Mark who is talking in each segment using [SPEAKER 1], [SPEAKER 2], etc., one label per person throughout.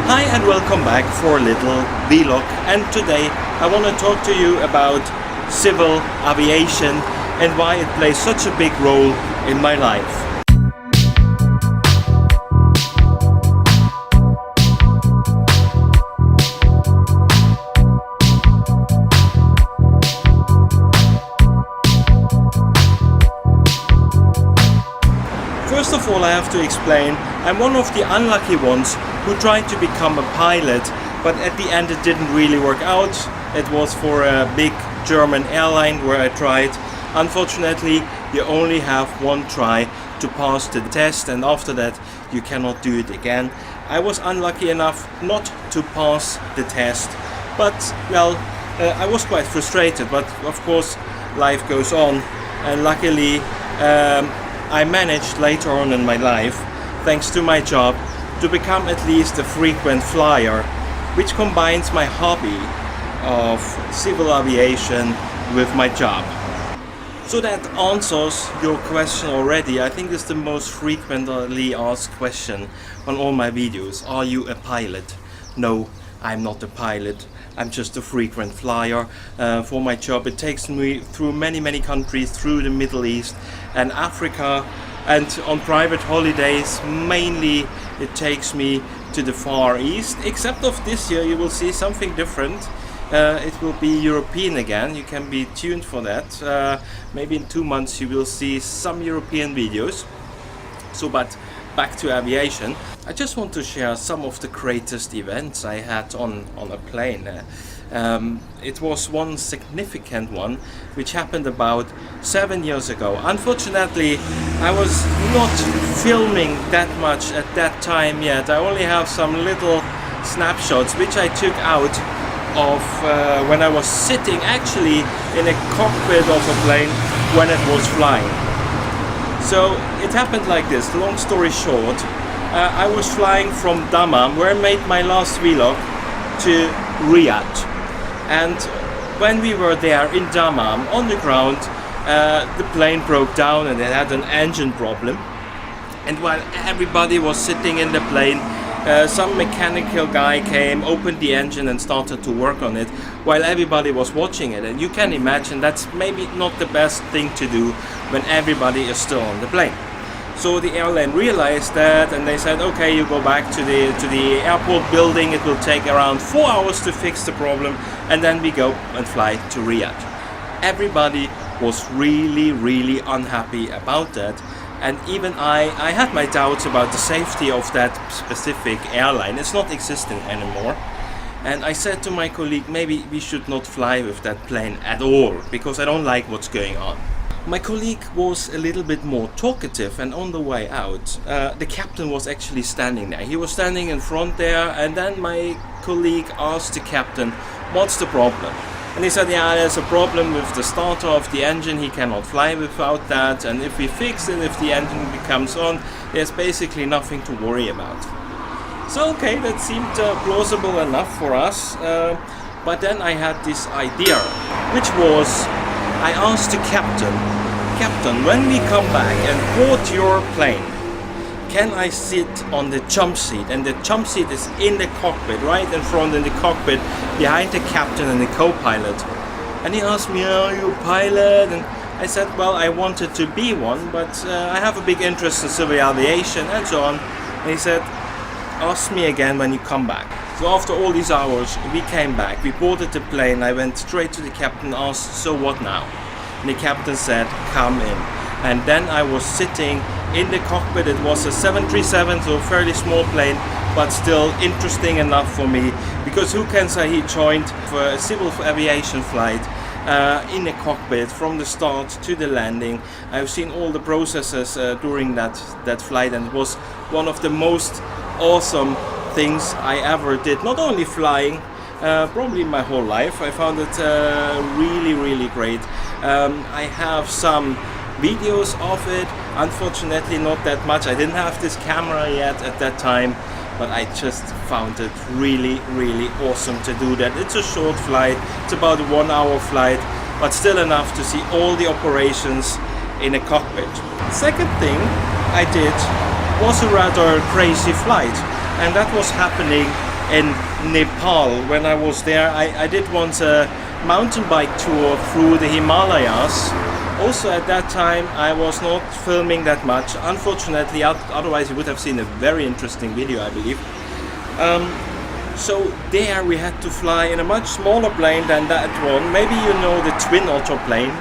[SPEAKER 1] Hi and welcome back for a little vlog, and today I want to talk to you about civil aviation and why it plays such a big role in my life. First of all, I have to explain, I'm one of the unlucky ones who tried to become a pilot, but at the end it didn't really work out. It was for a big German airline where I tried. Unfortunately, you only have one try to pass the test, and after that you cannot do it again. I was unlucky enough not to pass the test, but well, I was quite frustrated, but of course life goes on, and luckily I managed later on in my life, thanks to my job, to become at least a frequent flyer, which combines my hobby of civil aviation with my job. So that answers your question already. I think it's the most frequently asked question on all my videos. Are you a pilot? No, I'm not a pilot. I'm just a frequent flyer for my job. It takes me through many countries, through the Middle East and Africa, and on private holidays mainly it takes me to the Far East. Except of this year you will see something different. It will be European again. You can be tuned for that. Maybe in 2 months you will see some European videos. So, but back to aviation. I just want to share some of the greatest events I had on a plane. It was one significant one which happened about 7 years ago. Unfortunately, I was not filming that much at that time yet. I only have some little snapshots which I took out of when I was sitting actually in a cockpit of a plane when it was flying. So it happened like this, long story short. I was flying from Dammam, where I made my last vlog, to Riyadh. And when we were there in Dammam on the ground, the plane broke down and it had an engine problem. And while everybody was sitting in the plane, some mechanical guy came, opened the engine and started to work on it while everybody was watching it. And you can imagine that's maybe not the best thing to do when everybody is still on the plane. So the airline realized that, and they said, okay, you go back to the airport building. It will take around 4 hours to fix the problem, and then we go and fly to Riyadh. Everybody was really unhappy about that. And even I had my doubts about the safety of that specific airline. It's not existing anymore. And I said to my colleague, maybe we should not fly with that plane at all, because I don't like what's going on. My colleague was a little bit more talkative, and on the way out, the captain was actually standing there. He was standing in front there, and then my colleague asked the captain, what's the problem? And he said, yeah, there's a problem with the starter of the engine. He cannot fly without that. And if we fix it, if the engine becomes on, there's basically nothing to worry about. So, okay, that seemed plausible enough for us. But then I had this idea, which was, I asked the captain, when we come back and board your plane, can I sit on the jump seat? And the jump seat is in the cockpit, right in front in the cockpit, behind the captain and the co-pilot. And he asked me, are you a pilot? And I said, well, I wanted to be one, but I have a big interest in civil aviation and so on. And he said, ask me again when you come back. So after all these hours, we came back, we boarded the plane. I went straight to the captain, asked, so what now? And the captain said, come in. And then I was sitting in the cockpit. It was a 737, so a fairly small plane, but still interesting enough for me, because who can say he joined for a civil aviation flight in a cockpit from the start to the landing. I've seen all the processes during that flight, and it was one of the most awesome things I ever did. Not only flying, probably my whole life. I found it really great. I have some videos of it, unfortunately not that much. I didn't have this camera yet at that time, but I just found it really awesome to do that. It's a short flight, it's about a 1 hour flight, but still enough to see all the operations in a cockpit. Second thing I did was a rather crazy flight, and that was happening in Nepal. When I was there, I did once a mountain bike tour through the Himalayas. Also at that time I was not filming that much, unfortunately, otherwise you would have seen a very interesting video, I believe. So there we had to fly in a much smaller plane than that one. Maybe you know the Twin Otter plane.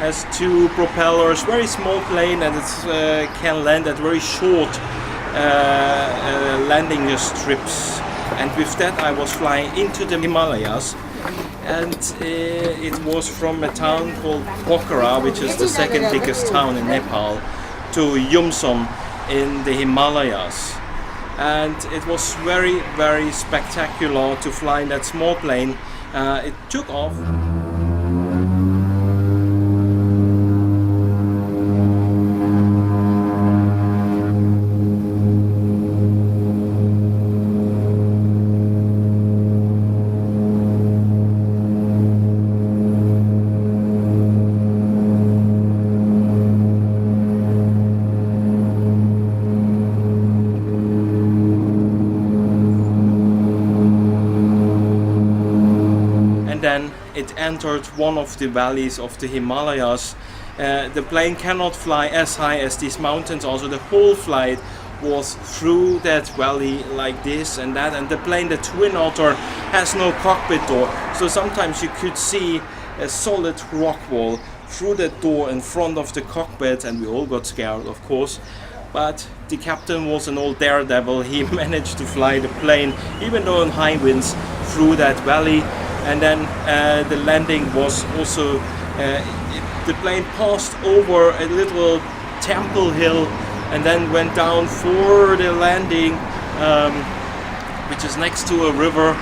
[SPEAKER 1] Has two propellers, very small plane, and it can land at very short landing strips. And with that I was flying into the Himalayas, and it was from a town called Pokhara, which is the second biggest town in Nepal, to Yumsom in the Himalayas. And it was very, very spectacular to fly in that small plane. It took off. Then it entered one of the valleys of the Himalayas. The plane cannot fly as high as these mountains, also the whole flight was through that valley like this and that, and the plane, the Twin Otter, has no cockpit door, so sometimes you could see a solid rock wall through that door in front of the cockpit, and we all got scared, of course. But the captain was an old daredevil. He managed to fly the plane, even though in high winds, through that valley. And then the landing was also, the plane passed over a little temple hill and then went down for the landing, which is next to a river.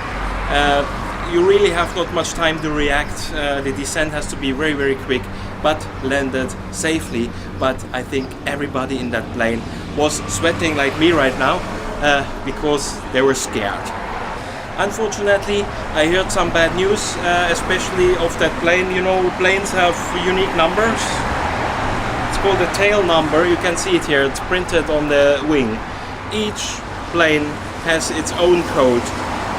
[SPEAKER 1] You really have not much time to react. The descent has to be very, very quick, but landed safely. But I think everybody in that plane was sweating like me right now because they were scared. Unfortunately, I heard some bad news, especially of that plane. You know, planes have unique numbers. It's called the tail number. You can see it here. It's printed on the wing. Each plane has its own code.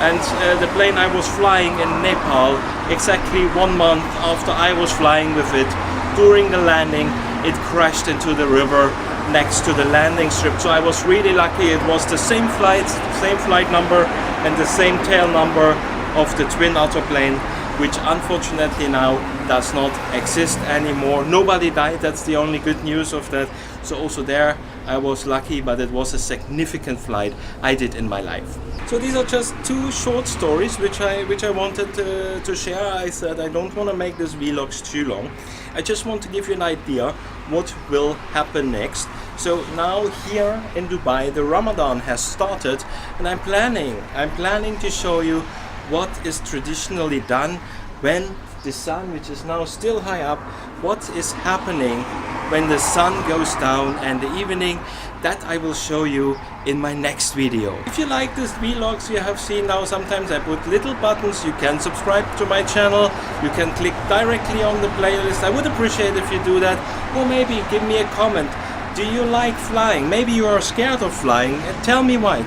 [SPEAKER 1] And the plane I was flying in Nepal, exactly 1 month after I was flying with it, during the landing, it crashed into the river next to the landing strip. So I was really lucky. It was the same flight number and the same tail number of the Twin Otter plane, which unfortunately now does not exist anymore. Nobody died, that's the only good news of that. So also there I was lucky, but it was a significant flight I did in my life. So these are just two short stories which I wanted to share. I said I don't want to make this vlogs too long. I just want to give you an idea what will happen next. So now here in Dubai the Ramadan has started, and I'm planning to show you what is traditionally done when the sun, which is now still high up, what is happening when the sun goes down and the evening. That I will show you in my next video. If you like these vlogs, you have seen now sometimes I put little buttons. You can subscribe to my channel, you can click directly on the playlist. I would appreciate if you do that, or maybe give me a comment. Do you like flying? Maybe you are scared of flying. Tell me why.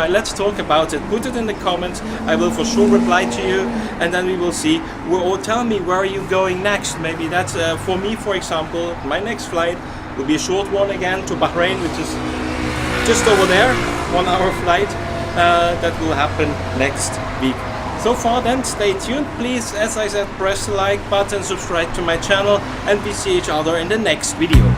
[SPEAKER 1] Let's talk about it. Put it in the comments. I will for sure reply to you, and then we will see. Or tell me where are you going next. Maybe that's for me, for example, my next flight will be a short one again to Bahrain, which is just over there, 1 hour flight. That will happen next week. So far then, stay tuned. Please, as I said, press the like button, subscribe to my channel, and we see each other in the next video.